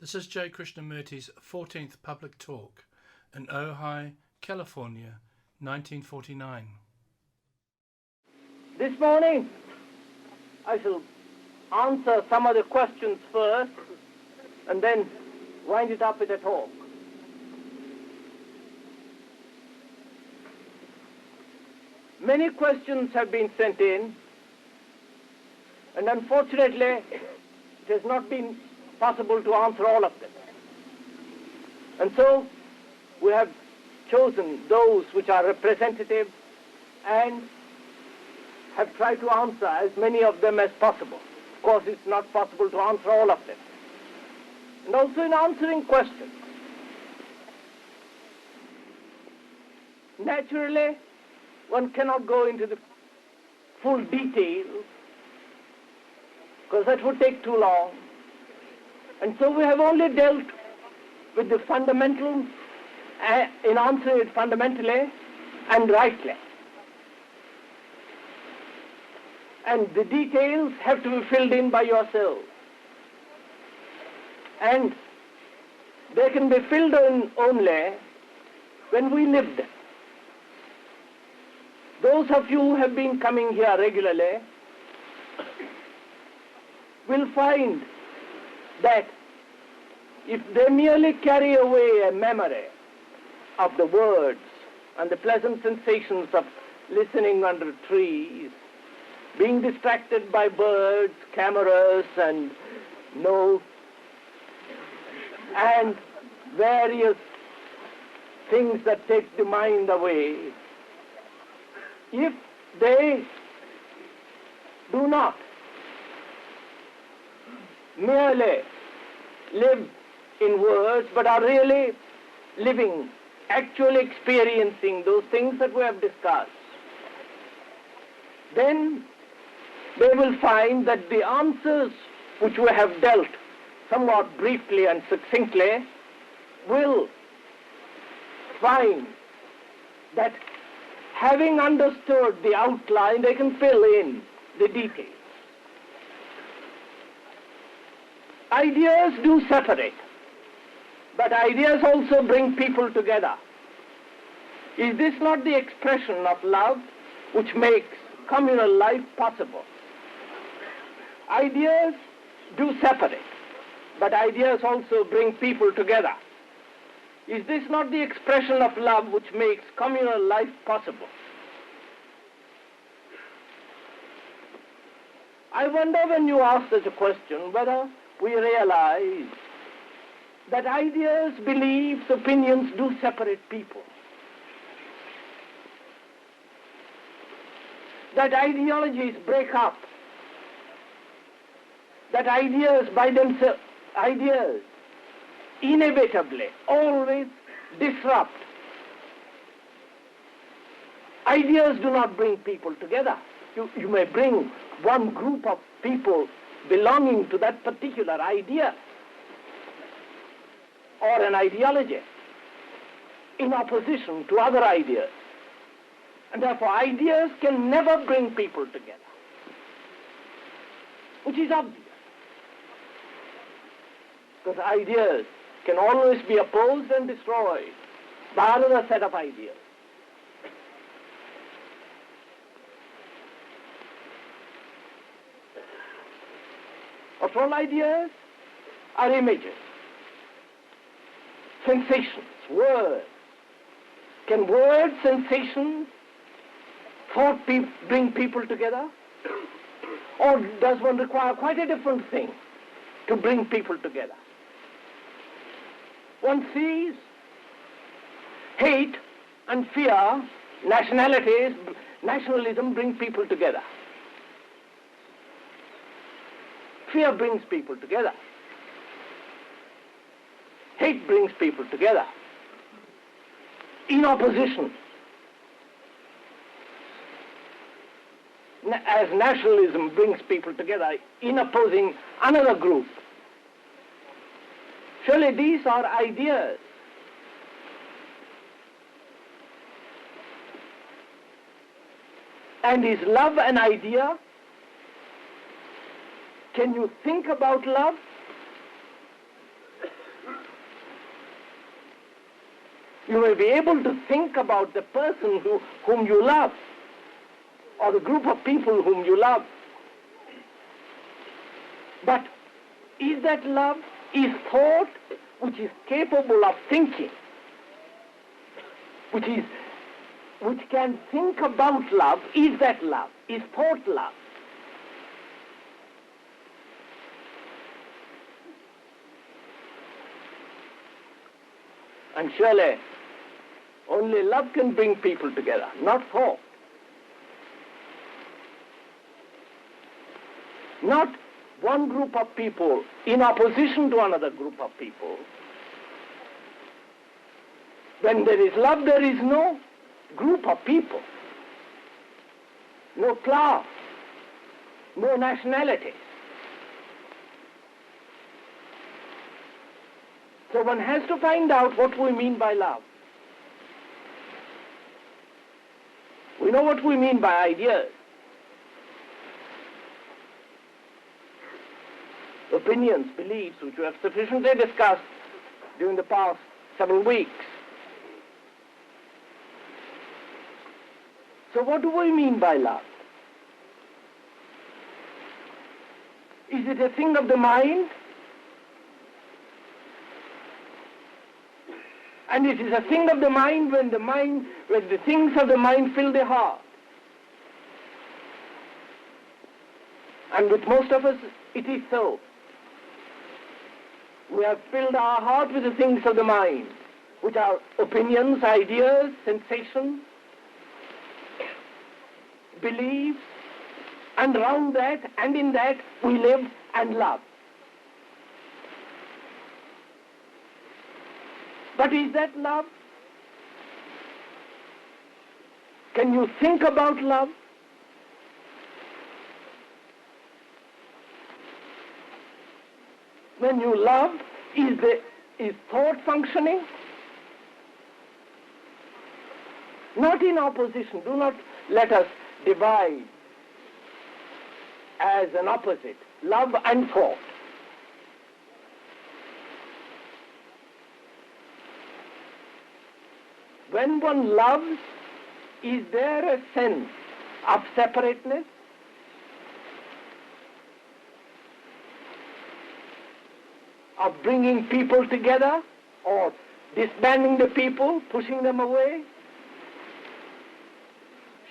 This is J. Krishnamurti's 14th public talk in Ojai, California, 1949. This morning, I shall answer some of the questions first and then wind it up with a talk. Many questions have been sent in, and unfortunately, it has not been possible to answer all of them. And so, we have chosen those which are representative and have tried to answer as many of them as possible. Of course, it's not possible to answer all of them. And also in answering questions, naturally, one cannot go into the full details because that would take too long. And so we have only dealt with the fundamentals in answering it fundamentally and rightly. And the details have to be filled in by yourselves. And they can be filled in only when we live them. Those of you who have been coming here regularly will find that if they merely carry away a memory of the words and the pleasant sensations of listening under trees, being distracted by birds, cameras, and notes, and various things that take the mind away, if they do not merely live in words, but are really living, actually experiencing those things that we have discussed, then they will find that the answers which we have dealt somewhat briefly and succinctly will find that having understood the outline, they can fill in the details. Ideas do separate, but ideas also bring people together. Is this not the expression of love which makes communal life possible? Ideas do separate, but ideas also bring people together. Is this not the expression of love which makes communal life possible? I wonder when you ask such a question whether we realize that ideas, beliefs, opinions do separate people. That ideologies break up. That ideas by themselves, ideas inevitably always disrupt. Ideas do not bring people together. You may bring one group of people belonging to that particular idea or an ideology in opposition to other ideas. And therefore ideas can never bring people together, which is obvious. Because ideas can always be opposed and destroyed by another set of ideas. But all ideas are images, sensations, words. Can words, sensations, thought bring people together? Or does one require quite a different thing to bring people together? One sees hate and fear, nationalism bring people together. Fear brings people together. Hate brings people together. In opposition. As nationalism brings people together in opposing another group. Surely these are ideas. And is love an idea? Can you think about love? You may be able to think about the person whom you love, or the group of people whom you love. But is that love? Is thought which is capable of thinking, which can think about love, is that love? Is thought love? And surely only love can bring people together, not thought. Not one group of people in opposition to another group of people. When there is love, there is no group of people, no class, no nationality. So one has to find out what we mean by love. We know what we mean by ideas. Opinions, beliefs, which we have sufficiently discussed during the past several weeks. So what do we mean by love? Is it a thing of the mind? And it is a thing of the mind when the things of the mind fill the heart. And with most of us, it is so. We have filled our heart with the things of the mind, which are opinions, ideas, sensations, beliefs, and around that and in that we live and love. But is that love? Can you think about love? When you love, is thought functioning? Not in opposition. Do not let us divide as an opposite, love and thought. When one loves, is there a sense of separateness? Of bringing people together, or disbanding the people, pushing them away?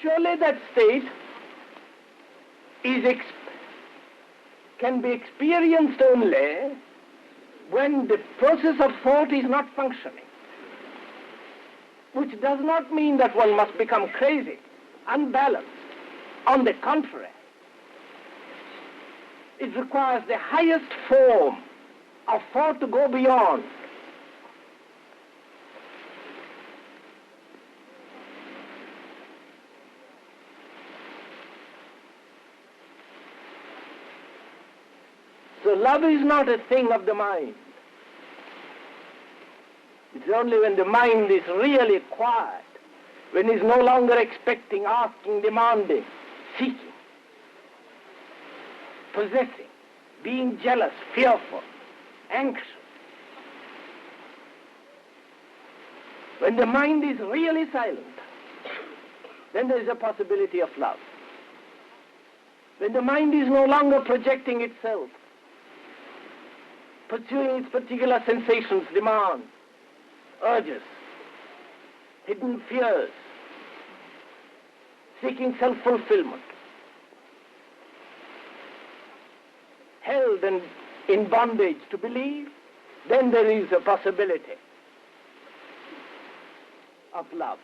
Surely that state can be experienced only when the process of thought is not functioning. Which does not mean that one must become crazy, unbalanced. On the contrary, it requires the highest form of thought to go beyond. So love is not a thing of the mind. It's only when the mind is really quiet, when it's no longer expecting, asking, demanding, seeking, possessing, being jealous, fearful, anxious. When the mind is really silent, then there is a possibility of love. When the mind is no longer projecting itself, pursuing its particular sensations, demands, urges, hidden fears, seeking self-fulfillment, held and in bondage to believe, then there is a possibility of love.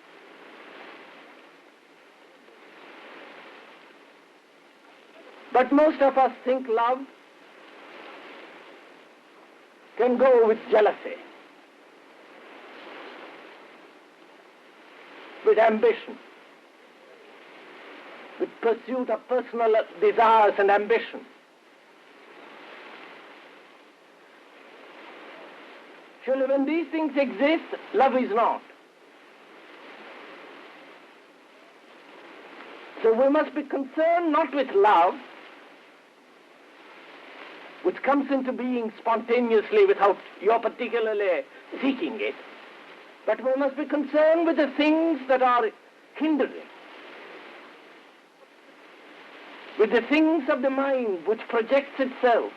But most of us think love can go with jealousy, with ambition, with pursuit of personal desires and ambition. Surely when these things exist, love is not. So we must be concerned not with love, which comes into being spontaneously without your particularly seeking it, But we must be concerned with the things that are hindering, with the things of the mind which projects itself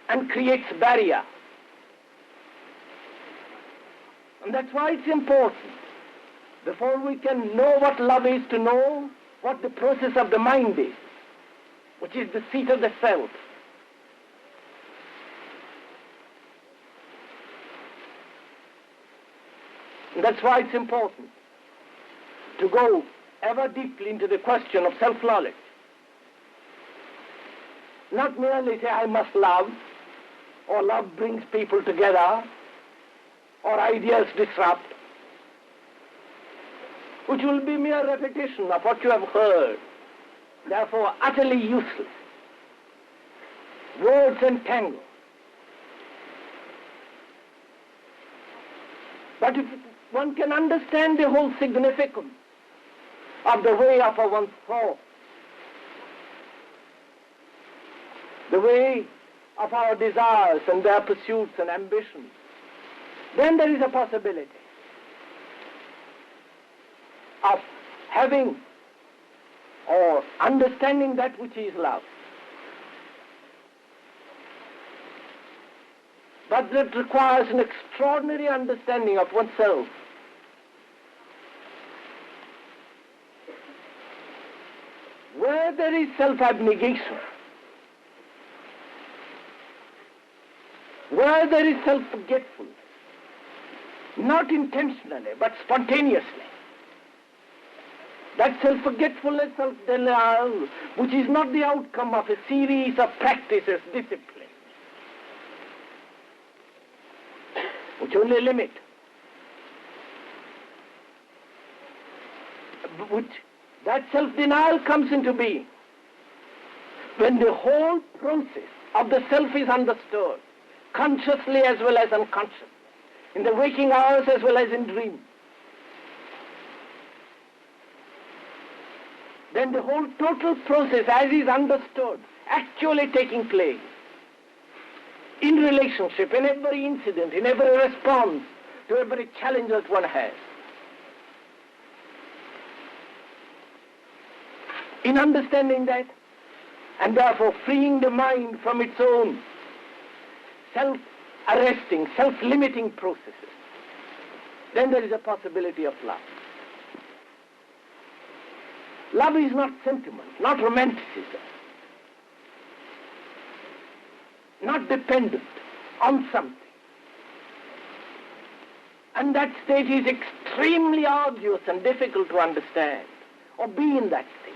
and creates barrier. And that's why it's important, before we can know what love is, to know what the process of the mind is, which is the seat of the self. And that's why it's important to go ever deeply into the question of self-knowledge. Not merely say, I must love, or love brings people together, or ideas disrupt, which will be mere repetition of what you have heard, therefore utterly useless. Words entangle. But if one can understand the whole significance of the way of one's thought, the way of our desires and their pursuits and ambitions, then there is a possibility of having or understanding that which is love. But that requires an extraordinary understanding of oneself. Where there is self-abnegation, where there is self-forgetfulness, not intentionally but spontaneously, that self-forgetfulness, self-denial, which is not the outcome of a series of practices, discipline, which only limit, which that self-denial comes into being when the whole process of the self is understood, consciously as well as unconsciously, in the waking hours as well as in dreams. Then the whole total process as is understood, actually taking place, in relationship, in every incident, in every response to every challenge that one has. In understanding that, and therefore freeing the mind from its own self-arresting, self-limiting processes, then there is a possibility of love. Love is not sentiment, not romanticism, not dependent on something. And that state is extremely arduous and difficult to understand, or be in that state.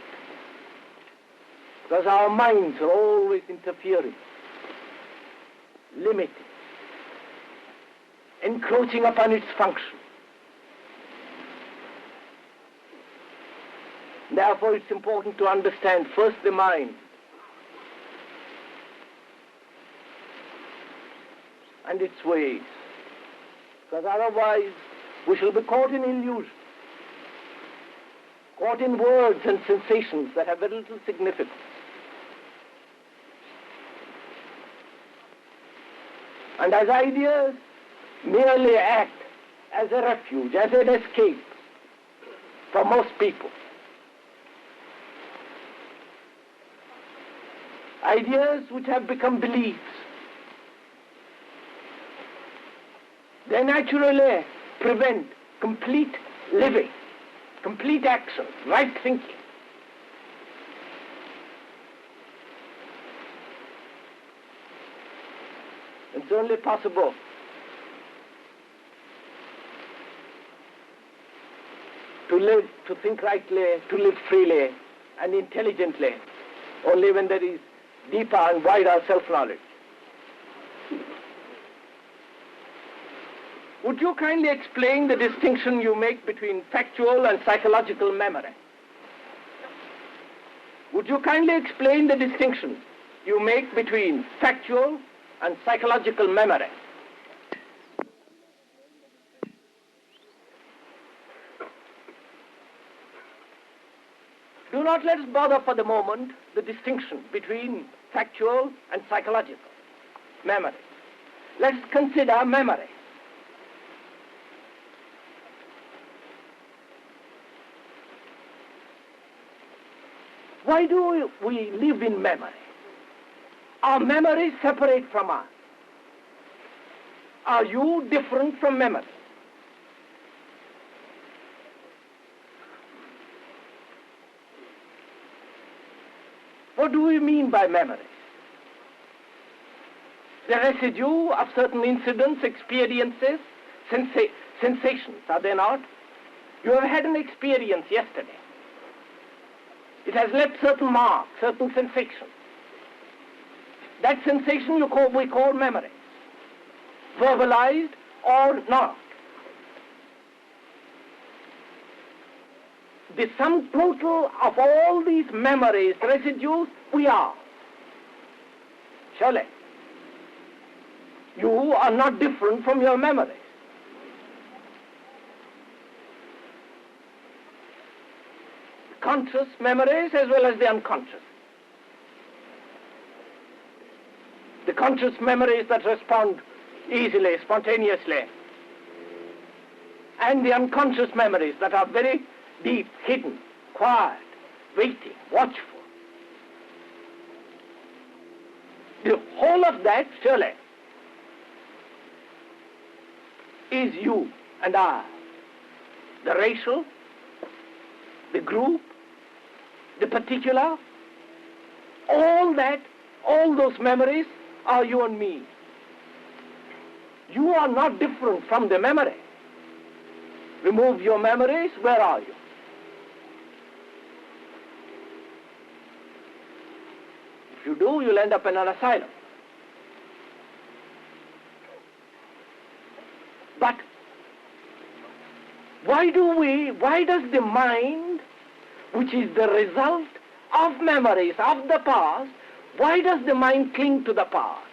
Because our minds are always interfering, limiting, encroaching upon its function. Therefore, it's important to understand first the mind, and its ways, because otherwise we shall be caught in illusion, caught in words and sensations that have very little significance. And as ideas merely act as a refuge, as an escape for most people. Ideas which have become beliefs, they naturally prevent complete living, complete action, right thinking. It's only possible to live, to think rightly, to live freely and intelligently, only when there is deeper and wider self-knowledge. Would you kindly explain the distinction you make between factual and psychological memory? Would you kindly explain the distinction you make between factual and psychological memory? Do not let us bother for the moment the distinction between factual and psychological memory. Let's consider memory. Why do we live in memory? Are memories separate from us? Are you different from memory? What do we mean by memories? The residue of certain incidents, experiences, sensations, are they not? You have had an experience yesterday. It has left certain marks, certain sensations. That sensation we call memory, verbalized or not. The sum total of all these memories, residues, we are. Surely. You are not different from your memories. Conscious memories as well as the unconscious. The conscious memories that respond easily, spontaneously, and the unconscious memories that are very deep, hidden, quiet, waiting, watchful. The whole of that, surely, is you and I. The racial, the group, the particular, all that, all those memories are you and me. You are not different from the memory. Remove your memories, where are you? If you do, you'll end up in an asylum. But why does the mind, which is the result of memories of the past, why does the mind cling to the past?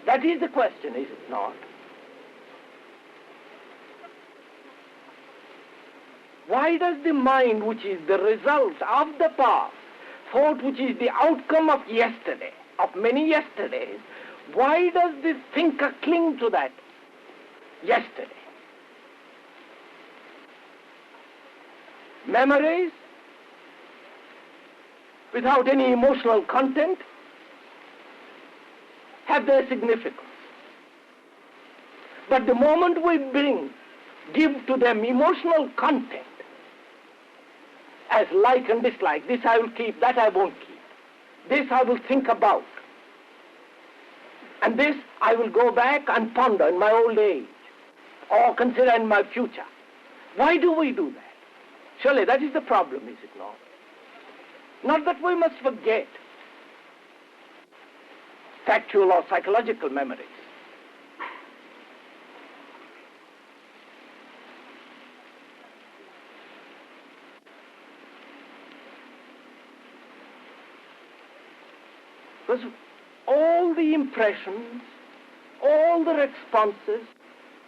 That is the question, is it not? Why does the mind, which is the result of the past, thought which is the outcome of yesterday, of many yesterdays, why does the thinker cling to that yesterday? Memories without any emotional content have their significance. But the moment we give to them emotional content, as like and dislike, this I will keep, that I won't keep, this I will think about, and this I will go back and ponder in my old age, or consider in my future. Why do we do that? Surely that is the problem, is it not? Not that we must forget factual or psychological memories. Because all the impressions, all the responses,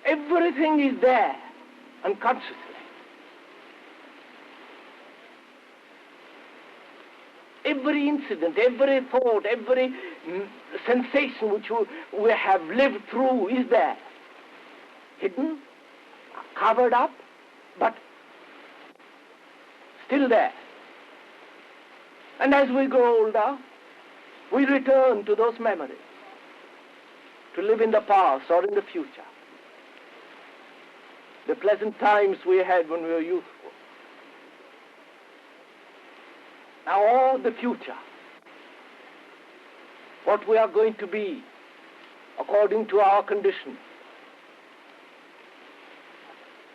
everything is there unconsciously. Every incident, every thought, every sensation which we have lived through is there. Hidden, covered up, but still there. And as we grow older, we return to those memories, to live in the past or in the future. The pleasant times we had when we were youthful. Now all the future, what we are going to be according to our conditions.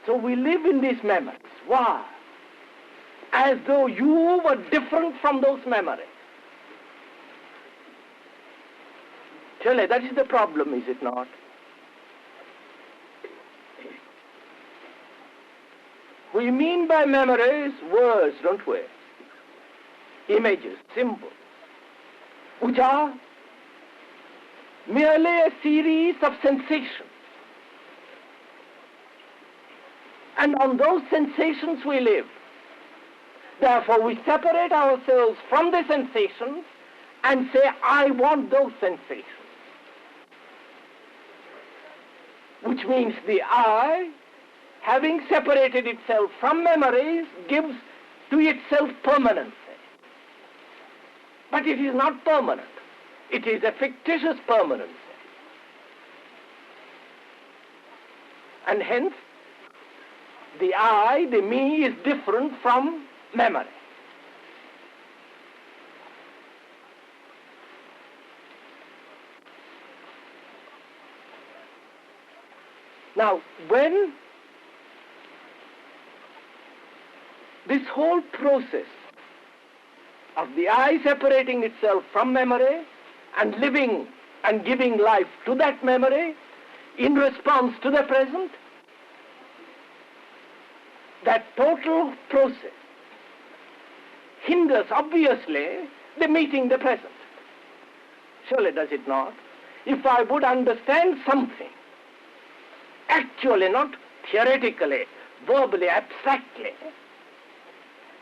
So we live in these memories. Why? As though you were different from those memories. Surely that is the problem, is it not? We mean by memories words, don't we? Images, symbols, which are merely a series of sensations. And on those sensations we live. Therefore we separate ourselves from the sensations and say, I want those sensations. Which means the I, having separated itself from memories, gives to itself permanency. But it is not permanent. It is a fictitious permanence. And hence, the I, the me, is different from memory. Now, when this whole process of the I separating itself from memory and living and giving life to that memory in response to the present, that total process hinders, obviously, the meeting the present. Surely does it not? If I would understand something, actually, not theoretically, verbally, abstractly,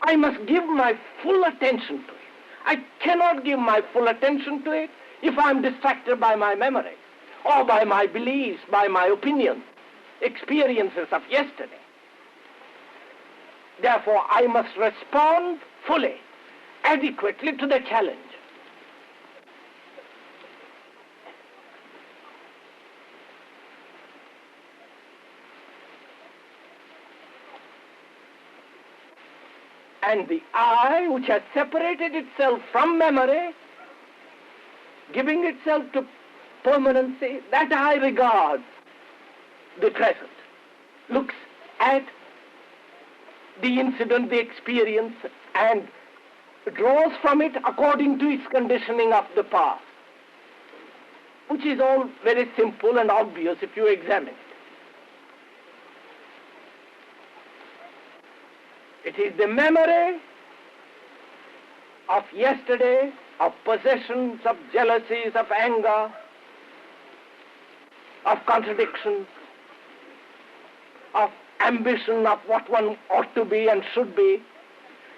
I must give my full attention to it. I cannot give my full attention to it if I am distracted by my memory, or by my beliefs, by my opinions, experiences of yesterday. Therefore, I must respond fully, adequately to the challenge. And the I, which has separated itself from memory, giving itself to permanency, that I regard the present, looks at the incident, the experience, and draws from it according to its conditioning of the past, which is all very simple and obvious if you examine it. It is the memory of yesterday, of possessions, of jealousies, of anger, of contradictions, of ambition, of what one ought to be and should be.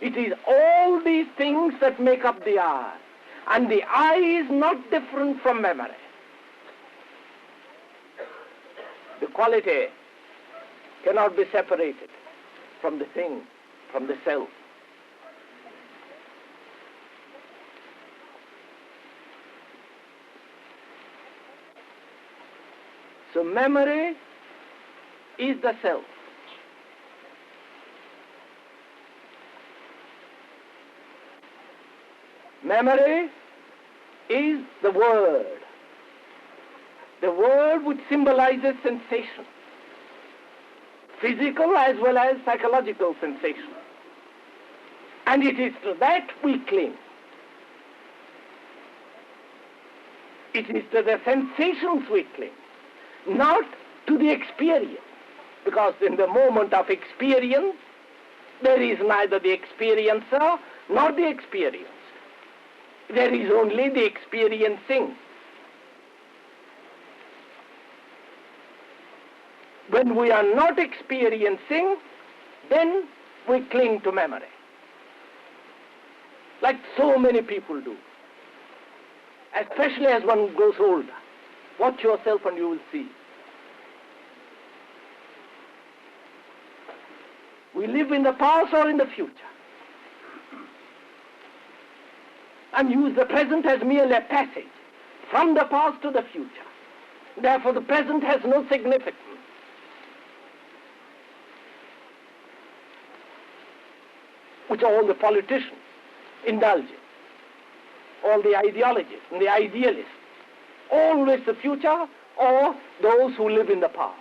It is all these things that make up the I. And the I is not different from memory. The quality cannot be separated from the thing, from the self. So memory is the self. Memory is the word which symbolizes sensation, physical as well as psychological sensation. And it is to that we cling. It is to the sensations we cling, not to the experience. Because in the moment of experience, there is neither the experiencer nor the experienced. There is only the experiencing. When we are not experiencing, then we cling to memory. Like so many people do. Especially as one grows older. Watch yourself and you will see. We live in the past or in the future. And use the present as merely a passage from the past to the future. Therefore, the present has no significance. Which all the politicians indulge in. All the ideologists and the idealists. Always the future or those who live in the past.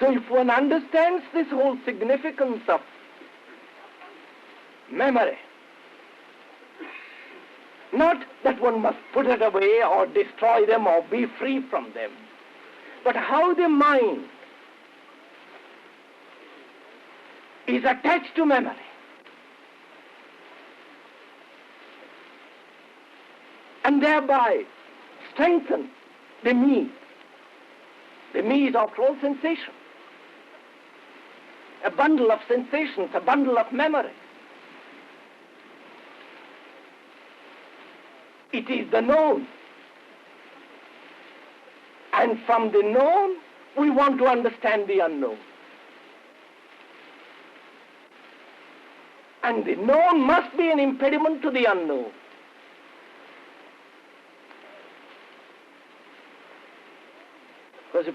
So if one understands this whole significance of memory, not that one must put it away or destroy them or be free from them, but how the mind is attached to memory. And thereby strengthen the me. The me is after all sensation. A bundle of sensations, a bundle of memory. It is the known. And from the known, we want to understand the unknown. And the known must be an impediment to the unknown. Because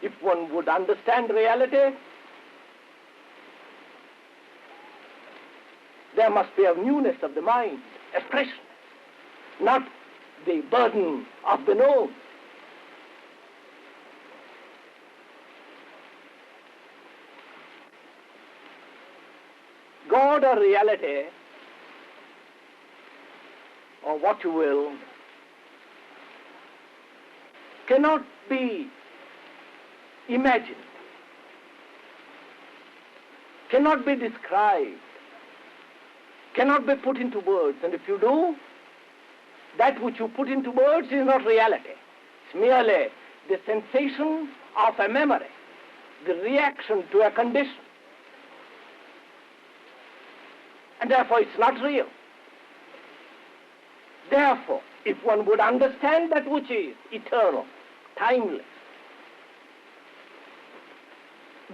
if one would understand reality, there must be a newness of the mind, a freshness, not the burden of the known. God or reality, or what you will, cannot be imagined, cannot be described, cannot be put into words. And if you do, that which you put into words is not reality. It's merely the sensation of a memory, the reaction to a condition. And therefore it's not real. Therefore, if one would understand that which is eternal, timeless,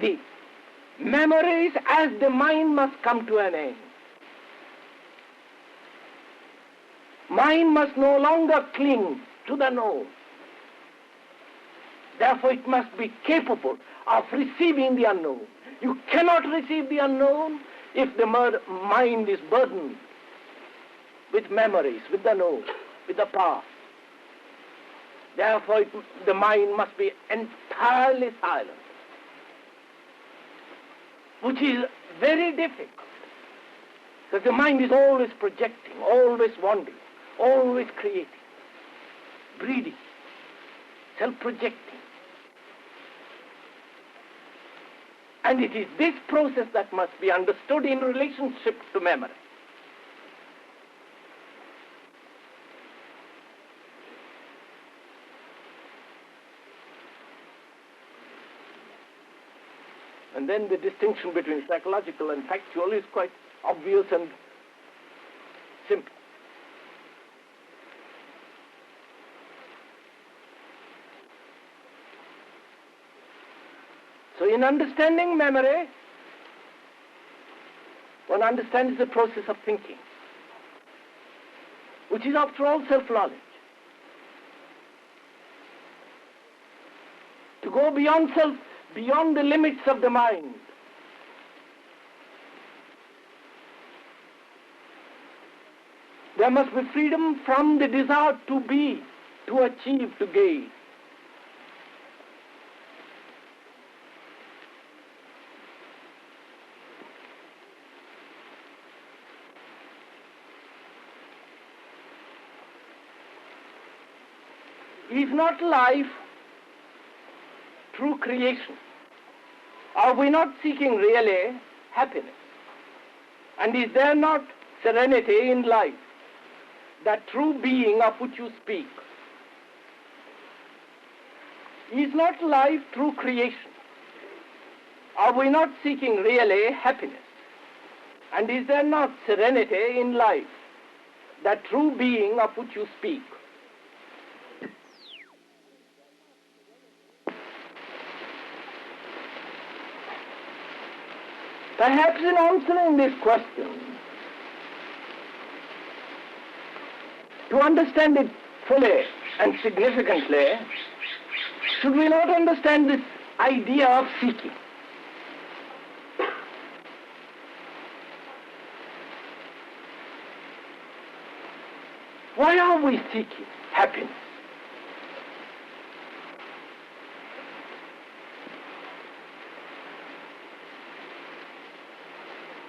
the memories as the mind must come to an end. Mind must no longer cling to the known. Therefore it must be capable of receiving the unknown. You cannot receive the unknown if the mind is burdened with memories, with the known, with the past. Therefore the mind must be entirely silent, which is very difficult, because the mind is always projecting, always wandering, always creating, breeding, self-projecting. And it is this process that must be understood in relationship to memory. And then the distinction between psychological and factual is quite obvious and simple. So in understanding memory, one understands the process of thinking, which is after all self-knowledge. To go beyond self, beyond the limits of the mind. There must be freedom from the desire to be, to achieve, to gain. Is not life true creation? Are we not seeking really happiness? And is there not serenity in life, that true being of which you speak? Is not life true creation? Are we not seeking really happiness? And is there not serenity in life, that true being of which you speak? Perhaps in answering this question, to understand it fully and significantly, should we not understand this idea of seeking? Why are we seeking happiness?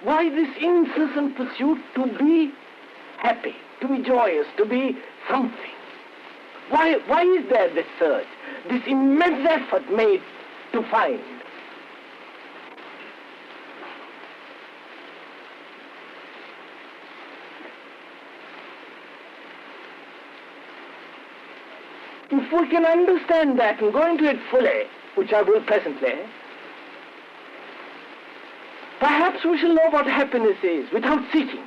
Why this incessant pursuit to be happy, to be joyous, to be something? Why is there this search, this immense effort made to find? If we can understand that and go into it fully, which I will presently, perhaps we shall know what happiness is without seeking it.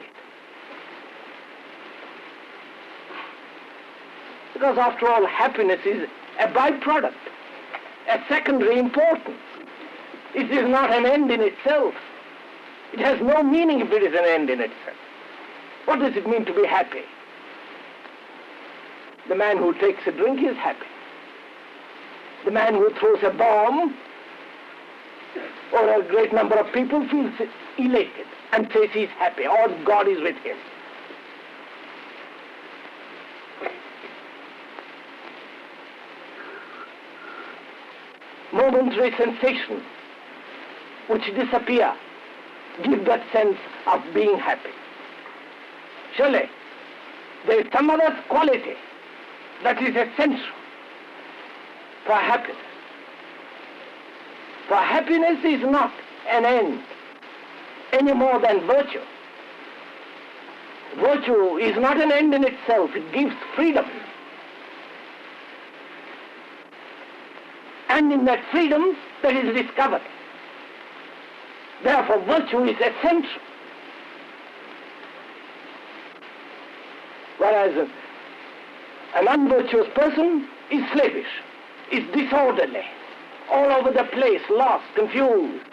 Because after all, happiness is a byproduct, a secondary importance. It is not an end in itself. It has no meaning if it is an end in itself. What does it mean to be happy? The man who takes a drink is happy. The man who throws a bomb or a great number of people feels elated and says he's happy, or God is with him. Momentary sensations which disappear give that sense of being happy. Surely, there is some other quality that is essential for happiness. For happiness is not an end any more than virtue. Virtue is not an end in itself, it gives freedom. And in that freedom, there is discovery. Therefore, virtue is essential. Whereas an unvirtuous person is slavish, is disorderly, all over the place, lost, confused.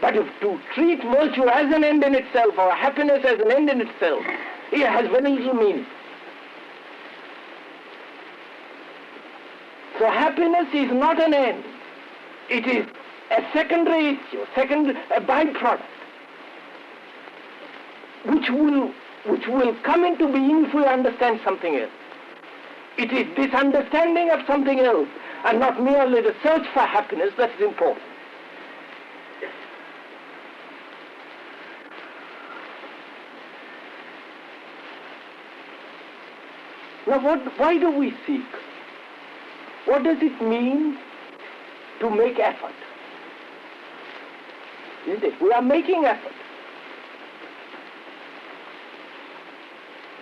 But if to treat virtue as an end in itself, or happiness as an end in itself, it has very little meaning. So happiness is not an end. It is a secondary issue, a byproduct, which will come into being if we understand something else. It is this understanding of something else, and not merely the search for happiness, that is important. Now why do we seek? What does it mean to make effort? Isn't it? We are making effort.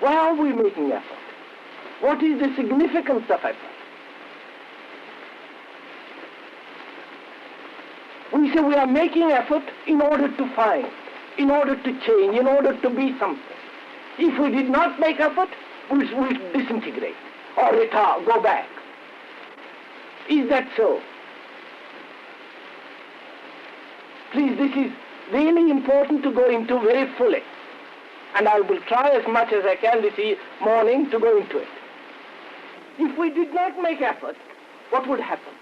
Why are we making effort? What is the significance of effort? We say we are making effort in order to find, in order to change, in order to be something. If we did not make effort, we will disintegrate or retard, go back. Is that so? Please, this is really important to go into very fully. And I will try as much as I can this morning to go into it. If we did not make effort, what would happen?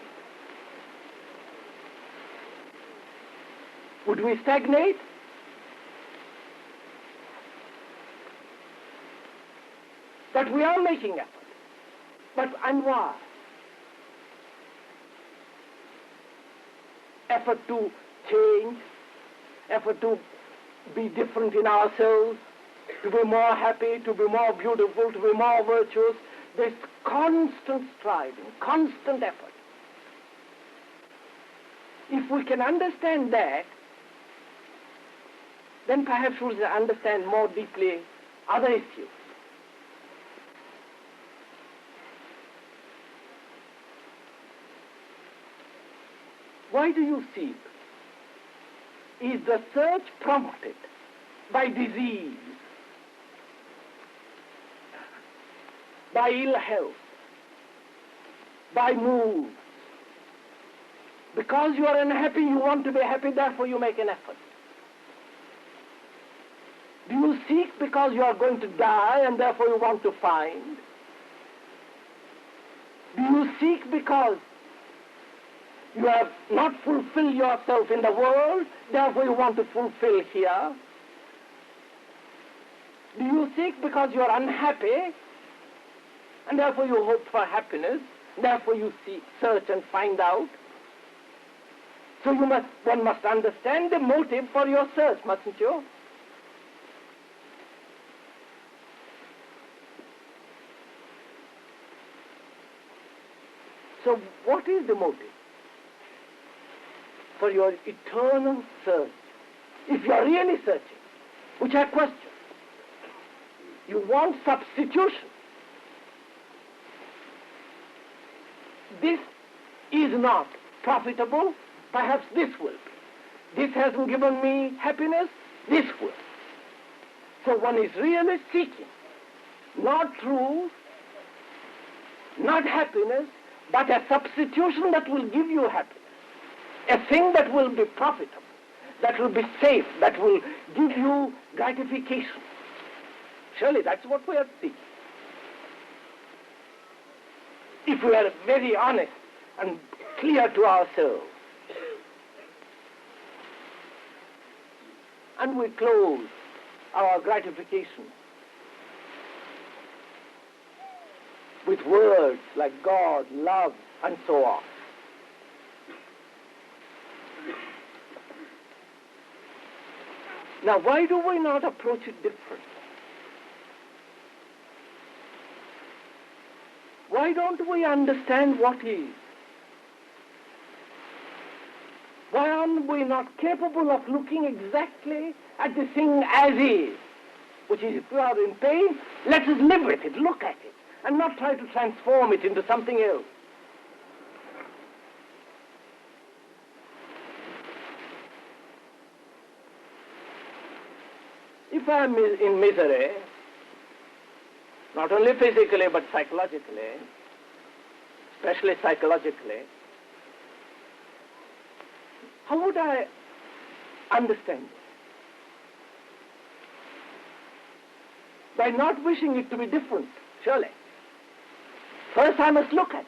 Would we stagnate? But we are making effort. And why? Effort to change, effort to be different in ourselves, to be more happy, to be more beautiful, to be more virtuous. This constant striving, constant effort. If we can understand that, then perhaps we'll understand more deeply other issues. Why do you seek? Is the search prompted by disease, by ill health, by moods? Because you are unhappy, you want to be happy, therefore you make an effort. Do you seek because you are going to die and therefore you want to find? Do you seek because you have not fulfilled yourself in the world, therefore you want to fulfill here? Do you seek because you are unhappy, and therefore you hope for happiness, therefore you seek, search and find out? So one must understand the motive for your search, mustn't you? So what is the motive for your eternal search? If you are really searching, which I question, you want substitution. This is not profitable, perhaps this will be. This hasn't given me happiness, this will. So one is really seeking, not truth, not happiness, but a substitution that will give you happiness, a thing that will be profitable, that will be safe, that will give you gratification. Surely that's what we are seeking. If we are very honest and clear to ourselves, and we close our gratification with words like God, love, and so on. Now, why do we not approach it differently? Why don't we understand what is? Why are we not capable of looking exactly at the thing as is? Which is, if you are in pain, let us live with it, look at it, and not try to transform it into something else. If I am in misery, not only physically but psychologically, especially psychologically, how would I understand it? By not wishing it to be different, surely. First I must look at it.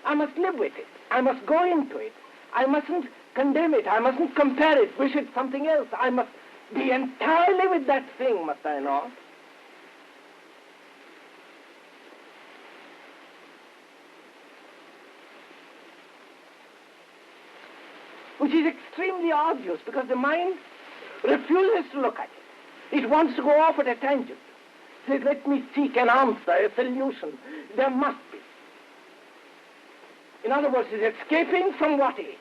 I must live with it. I must go into it. I mustn't condemn it. I mustn't compare it, wish it something else. I must be entirely with that thing, must I not? Which is extremely arduous because the mind refuses to look at it. It wants to go off at a tangent. Says, let me seek an answer, a solution. There must be. In other words, it's escaping from what is.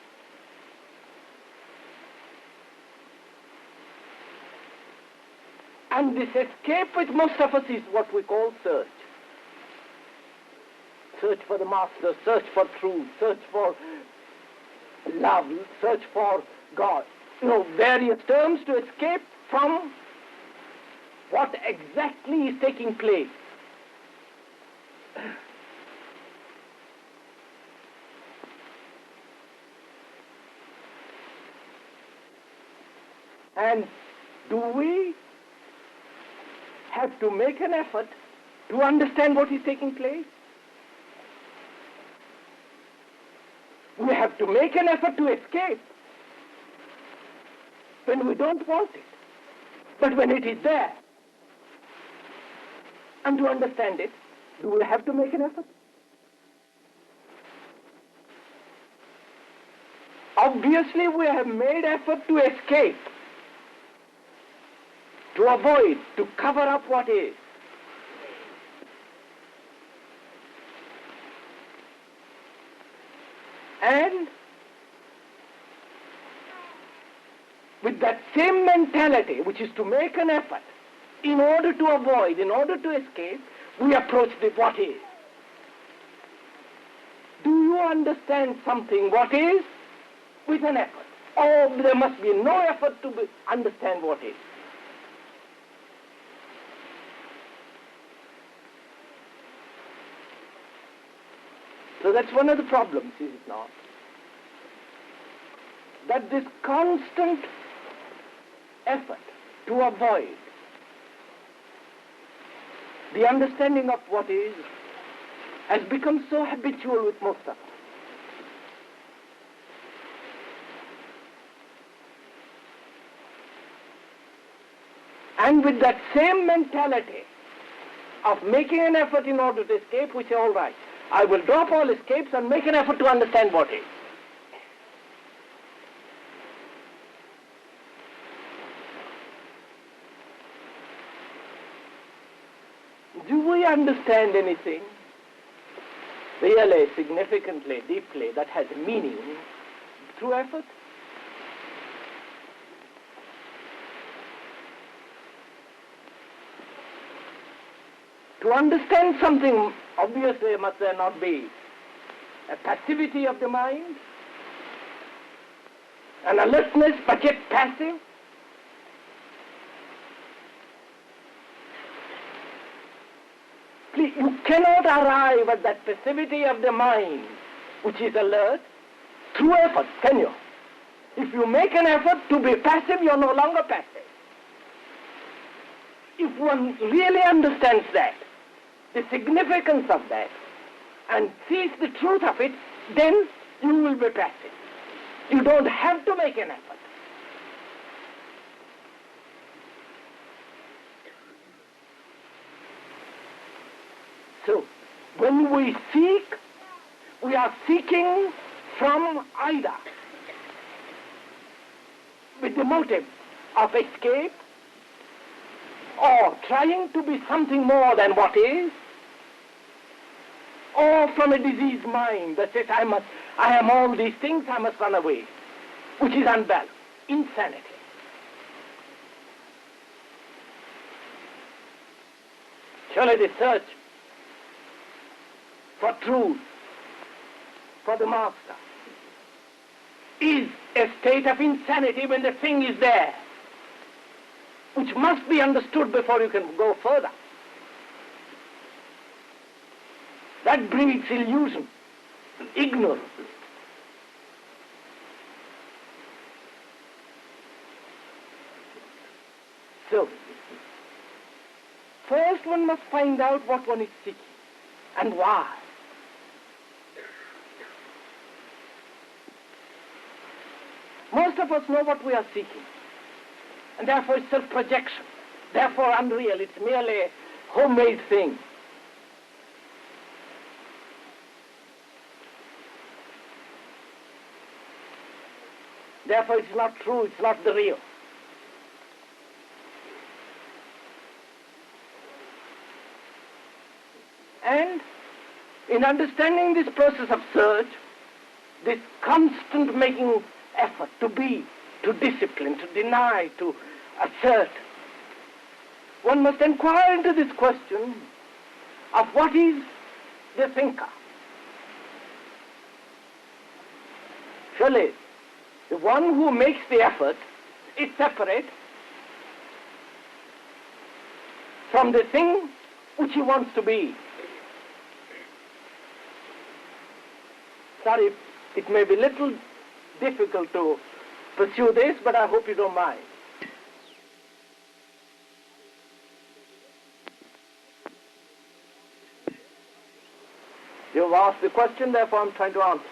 And this escape with most of us is what we call search. Search for the master, search for truth, search for love, search for God. Various terms to escape from what exactly is taking place. And do we have to make an effort to understand what is taking place? We have to make an effort to escape when we don't want it. But when it is there, and to understand it, do we have to make an effort? Obviously, we have made effort to escape, to avoid, to cover up what is. And with that same mentality, which is to make an effort, in order to avoid, in order to escape, we approach the what is. Do you understand something what is with an effort? Or there must be no effort to understand what is. So that's one of the problems, is it not? That this constant effort to avoid the understanding of what is has become so habitual with most of us. And with that same mentality of making an effort in order to escape, we say, all right, I will drop all escapes and make an effort to understand what is. Do we understand anything really significantly, deeply, that has meaning through effort? To understand something, obviously, must there not be a passivity of the mind, an alertness but yet passive? Please, you cannot arrive at that passivity of the mind, which is alert, through effort, can you? If you make an effort to be passive, you are no longer passive. If one really understands that, the significance of that, and sees the truth of it, then you will be passive. You don't have to make an effort. So, when we seek, we are seeking from either with the motive of escape, or trying to be something more than what is, or from a diseased mind that says, I am all these things, I must run away, which is unbalanced, insanity. Surely the search for truth, for the master, is a state of insanity when the thing is there, which must be understood before you can go further. That breeds illusion, ignorance. So, first one must find out what one is seeking and why. Most of us know what we are seeking, and therefore it's self-projection, therefore unreal, it's merely a homemade thing. Therefore it's not true, it's not the real. And in understanding this process of search, this constant making effort to be, to discipline, to deny, to assert, one must inquire into this question of what is the thinker. Surely, the one who makes the effort is separate from the thing which he wants to be. Sorry, it may be a little difficult to pursue this, but I hope you don't mind. You've asked the question, therefore I'm trying to answer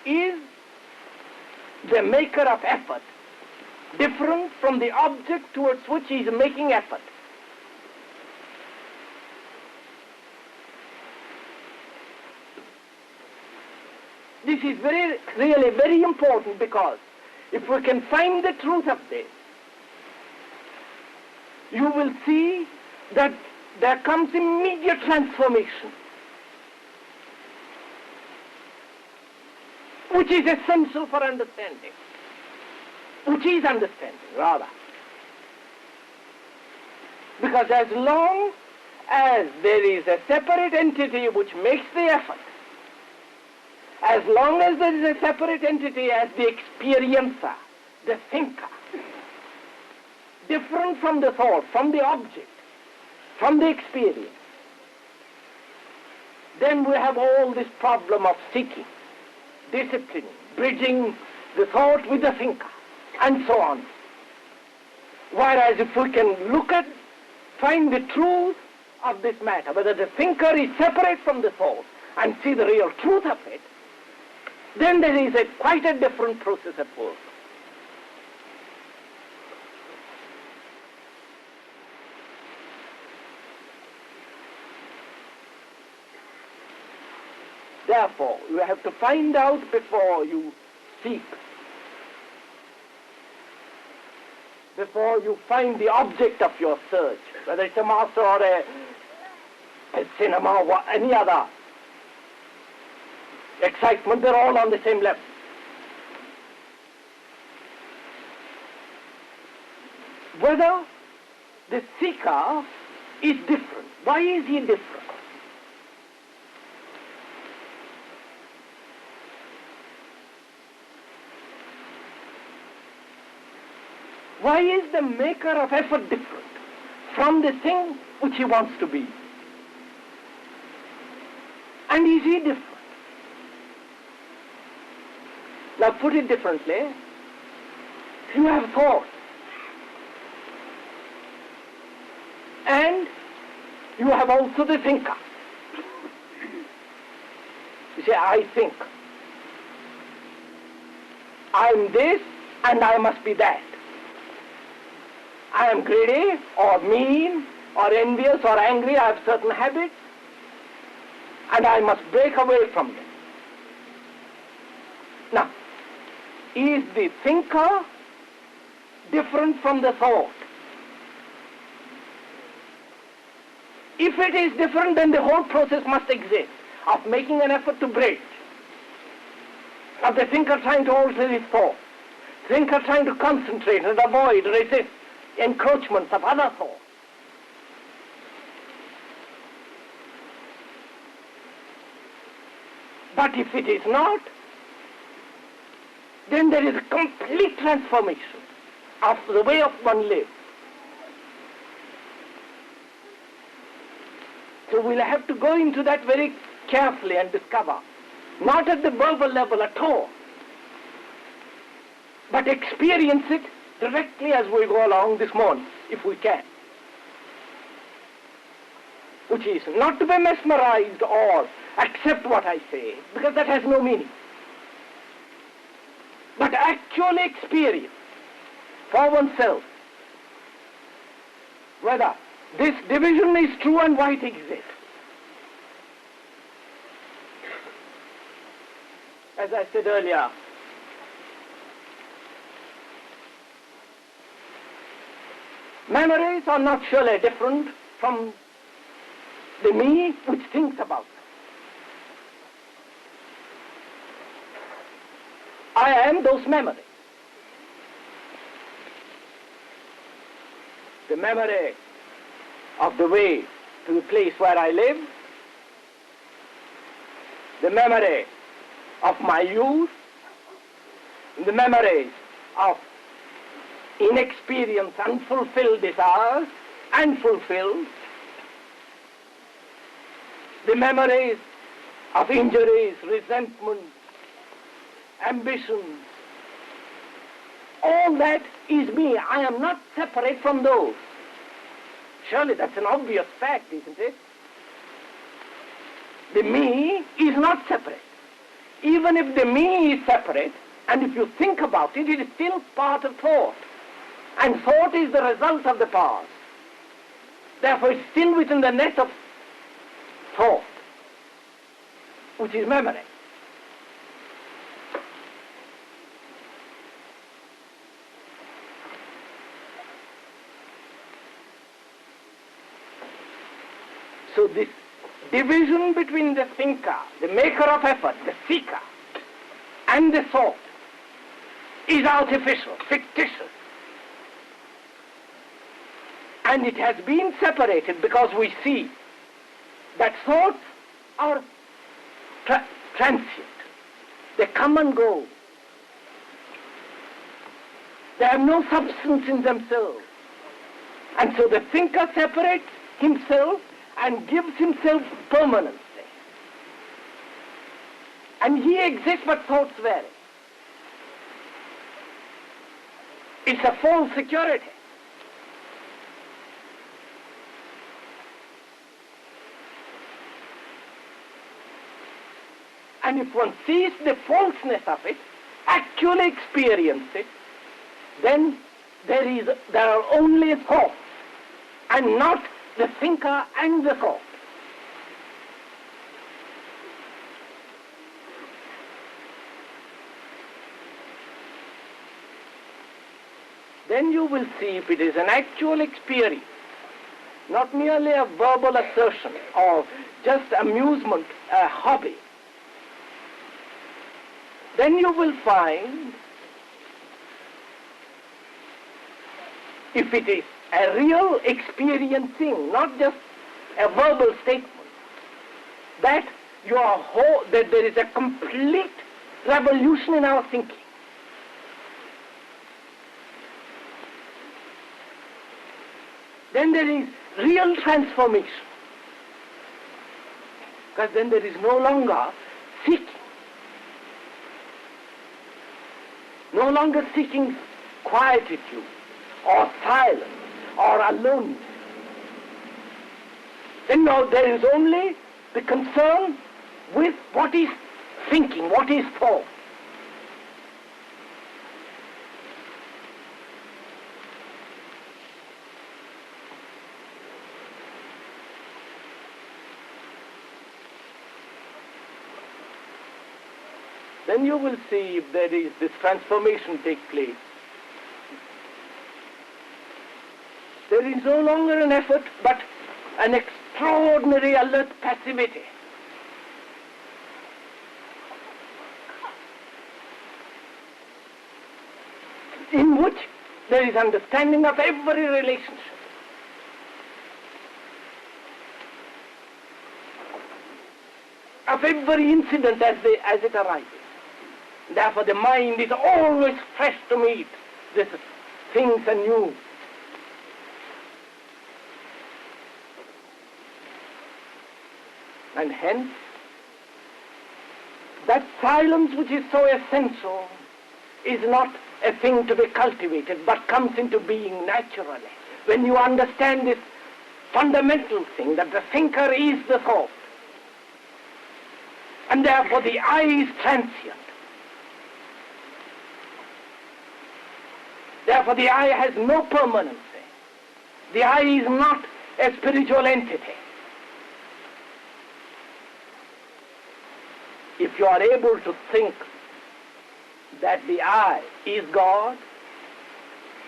it. Is the maker of effort different from the object towards which he is making effort? This is really very important, because if we can find the truth of this, you will see that there comes immediate transformation, which is essential for understanding, which is understanding, rather. Because as long as there is a separate entity which makes the effort, as long as there is a separate entity as the experiencer, the thinker, different from the thought, from the object, from the experience, then we have all this problem of seeking, disciplining, bridging the thought with the thinker, and so on. Whereas if we can find the truth of this matter, whether the thinker is separate from the thought, and see the real truth of it, then there is quite a different process at work. Therefore, you have to find out before you seek, before you find the object of your search, whether it's a master or a cinema or any other excitement, they're all on the same level. Whether the seeker is different. Why is he different? Why is the maker of effort different from the thing which he wants to be? And is he different? Now put it differently, you have thought, and you have also the thinker. You say, I think. I'm this and I must be that. I am greedy or mean or envious or angry, I have certain habits, and I must break away from them. Now, is the thinker different from the thought? If it is different, then the whole process must exist of making an effort to break, of the thinker trying to alter his thought, thinker trying to concentrate and avoid, resist encroachments of other thought. But if it is not, then there is a complete transformation of the way of one lives. So we'll have to go into that very carefully and discover, not at the verbal level at all, but experience it directly as we go along this morning, if we can. Which is not to be mesmerized or accept what I say, because that has no meaning, but actually experience for oneself whether this division is true and why it exists. As I said earlier, memories are not surely different from the me which thinks about them. I am those memories. The memory of the way to the place where I live, the memory of my youth, the memories of inexperienced, unfulfilled desires, and fulfilled, the memories of injuries, resentments, ambitions. All that is me. I am not separate from those. Surely that's an obvious fact, isn't it? The me is not separate. Even if the me is separate, and if you think about it, it is still part of thought. And thought is the result of the past. Therefore, it's still within the net of thought, which is memory. So this division between the thinker, the maker of effort, the seeker, and the thought is artificial, fictitious. And it has been separated because we see that thoughts are transient. They come and go. They have no substance in themselves. And so the thinker separates himself and gives himself permanency. And he exists, but thoughts vary. It's a false security. And if one sees the falseness of it, actually experience it, then there are only thoughts, and not the thinker and the thought. Then you will see if it is an actual experience, not merely a verbal assertion or just amusement, a hobby. Then you will find, if it is a real experiencing, not just a verbal statement, that that there is a complete revolution in our thinking. then there is real transformation. Because then there is no longer seeking. No longer seeking quietude or silence or aloneness. Then now there is only the concern with what is thinking, what is thought. Then you will see if there is this transformation take place. There is no longer an effort but an extraordinary alert passivity. In which there is understanding of every relationship. Of every incident as it arises. Therefore the mind is always fresh to meet these things anew. And hence, that silence which is so essential is not a thing to be cultivated, but comes into being naturally. When you understand this fundamental thing, that the thinker is the thought, and therefore the I is transient. Therefore the I has no permanency. The I is not a spiritual entity. If you are able to think that the I is God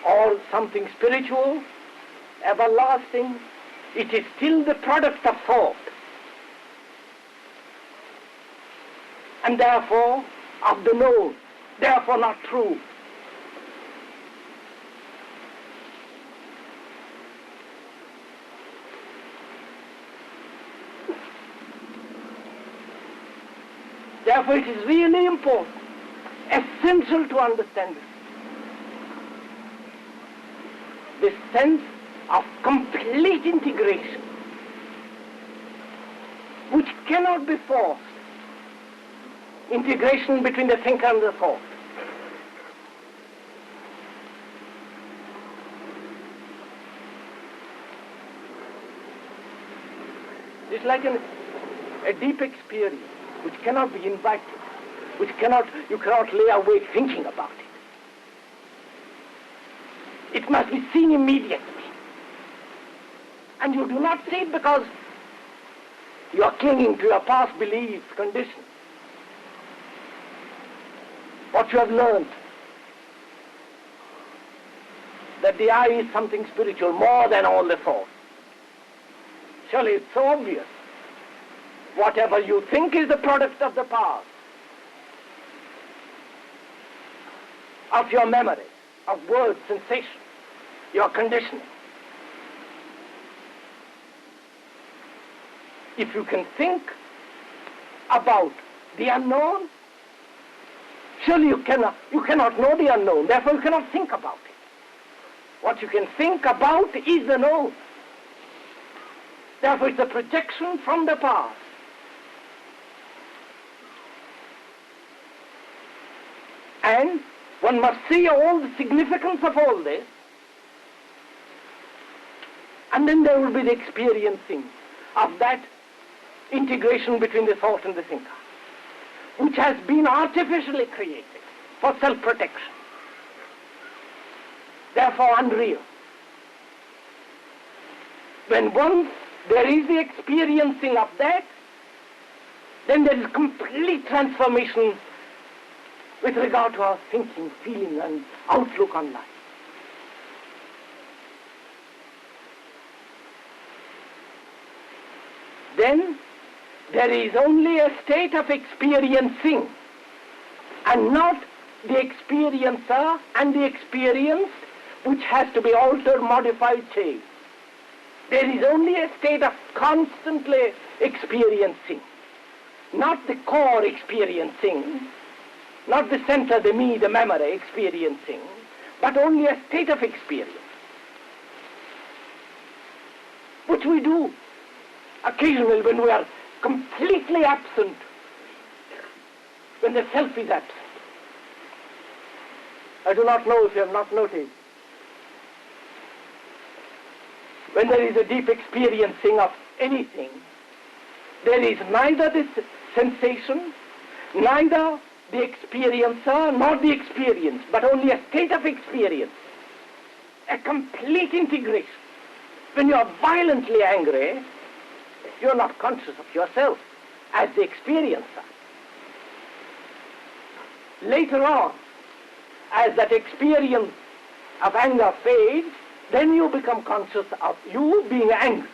or something spiritual, everlasting, it is still the product of thought. And therefore of the known, therefore not true. Therefore it is really important, essential to understand this sense of complete integration, which cannot be forced. Integration between the thinker and the thought. It's like a deep experience which cannot be invited, which you cannot lay awake thinking about it. It must be seen immediately. And you do not see it because you are clinging to your past beliefs, conditions, what you have learned, that the I is something spiritual more than all the thought. Surely it's so obvious. Whatever you think is the product of the past, of your memory, of words, sensations, your conditioning. If you can think about the unknown, surely you cannot know the unknown, therefore you cannot think about it. What you can think about is the known. Therefore it's a projection from the past. And one must see all the significance of all this, and then there will be the experiencing of that integration between the thought and the thinker, which has been artificially created for self-protection, therefore unreal. When once there is the experiencing of that, then there is complete transformation with regard to our thinking, feeling, and outlook on life. Then there is only a state of experiencing, and not the experiencer and the experienced, which has to be altered, modified, changed. There is only a state of constantly experiencing, not the core experiencing, not the center, the me, the memory experiencing, but only a state of experience. which we do occasionally when we are completely absent, when the self is absent. I do not know if you have not noticed. When there is a deep experiencing of anything, there is neither this sensation, neither the experiencer, nor the experience, but only a state of experience, a complete integration. When you are violently angry, you are not conscious of yourself as the experiencer. Later on, as that experience of anger fades, then you become conscious of you being angry.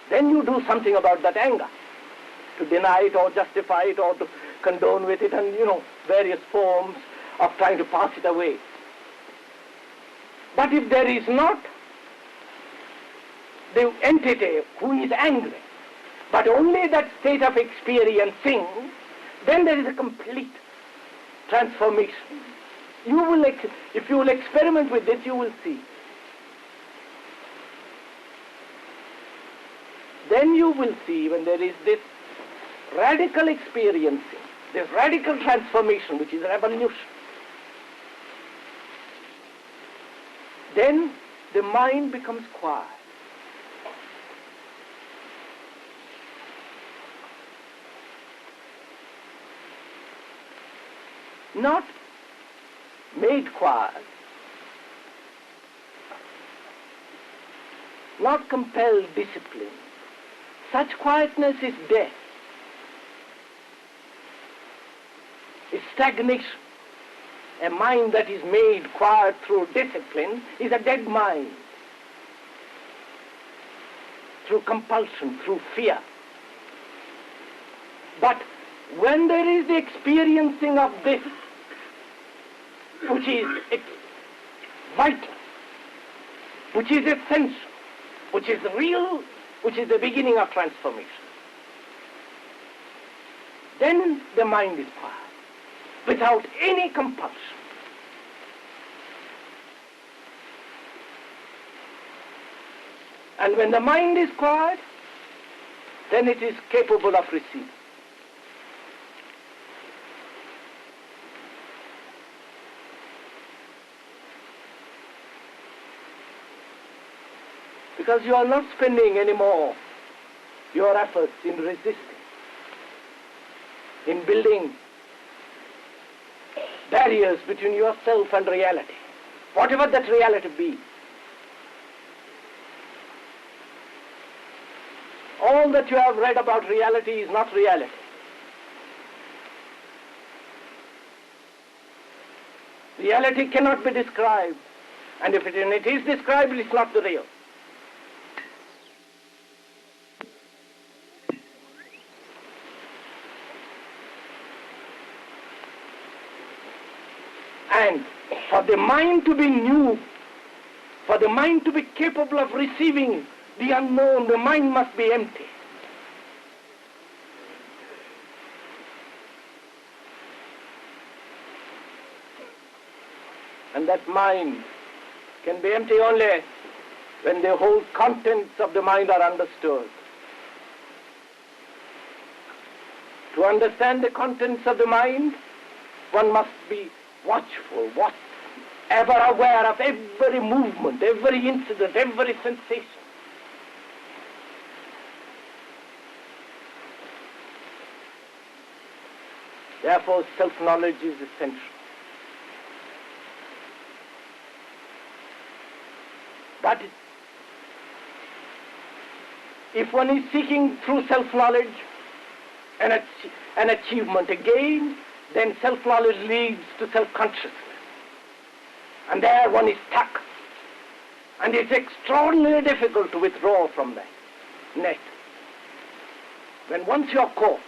Then you do something about that anger, to deny it or justify it or to condone with it, and various forms of trying to pass it away. But if there is not the entity who is angry, but only that state of experiencing, then there is a complete transformation. If you will experiment with this, you will see. Then you will see when there is this radical experiencing, this radical transformation, which is revolution, then the mind becomes quiet. Not made quiet, not compelled discipline. Such quietness is death, is stagnation. A mind that is made quiet through discipline is a dead mind, through compulsion, through fear. But when there is the experiencing of this, which is vital, which is essential, which is real, which is the beginning of transformation, then the mind is quiet, without any compulsion. And when the mind is quiet, then it is capable of receiving. Because you are not spending anymore your efforts in resisting, in building barriers between yourself and reality, whatever that reality be. All that you have read about reality is not reality. Reality cannot be described, and if it is described, it's not the real. And for the mind to be new, for the mind to be capable of receiving the unknown, the mind must be empty. And that mind can be empty only when the whole contents of the mind are understood. To understand the contents of the mind, one must be watchful, ever aware of every movement, every incident, every sensation. Therefore, self-knowledge is essential. But if one is seeking through self-knowledge an achievement, a gain, then self-knowledge leads to self-consciousness. And there one is stuck. And it's extraordinarily difficult to withdraw from that net. When once you are caught,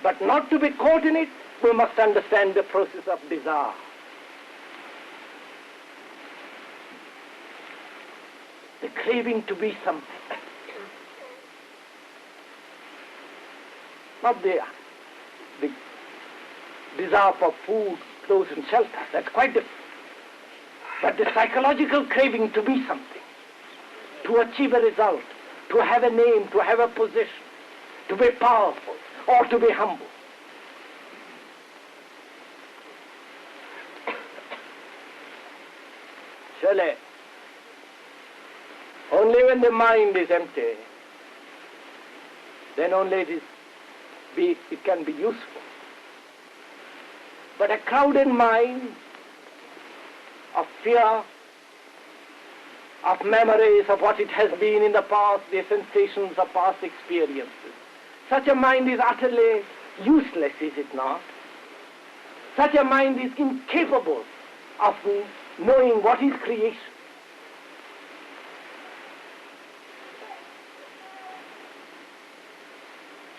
but not to be caught in it, we must understand the process of desire. The craving to be something. not the desire for food, clothes and shelter. That's quite different. But the psychological craving to be something, to achieve a result, to have a name, to have a position, to be powerful or to be humble. Surely, only when the mind is empty, then only it can be useful. But a crowded mind of fear, of memories of what it has been in the past, the sensations of past experiences, such a mind is utterly useless, is it not? Such a mind is incapable of knowing what is creation.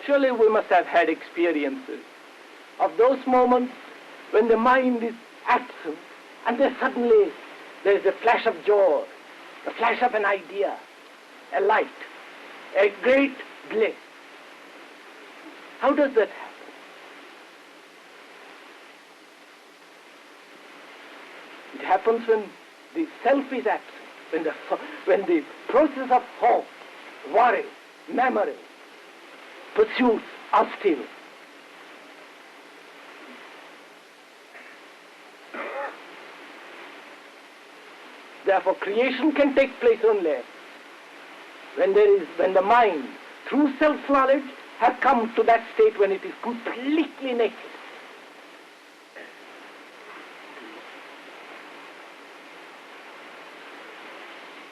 Surely we must have had experiences of those moments when the mind is absent and then suddenly there is a flash of joy, a flash of an idea, a light, a great bliss. How does that happen? It happens when the self is absent, when the process of thought, worry, memory, pursuits are still. Therefore, creation can take place only when the mind, through self-knowledge, has come to that state when it is completely naked.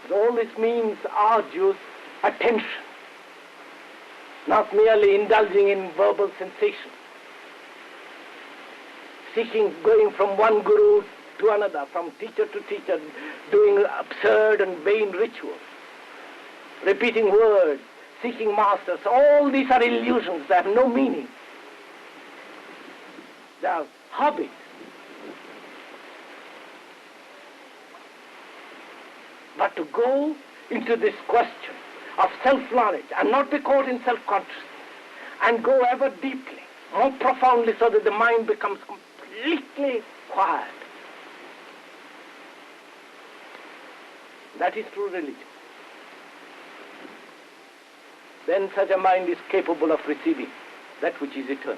But all this means arduous attention, not merely indulging in verbal sensation, going from one guru to another, from teacher to teacher, doing absurd and vain rituals, repeating words, seeking masters. All these are illusions. They have no meaning. They are hobbies. But to go into this question of self-knowledge and not be caught in self-consciousness and go ever deeply, more profoundly, so that the mind becomes completely quiet. That is true religion. Then such a mind is capable of receiving that which is eternal.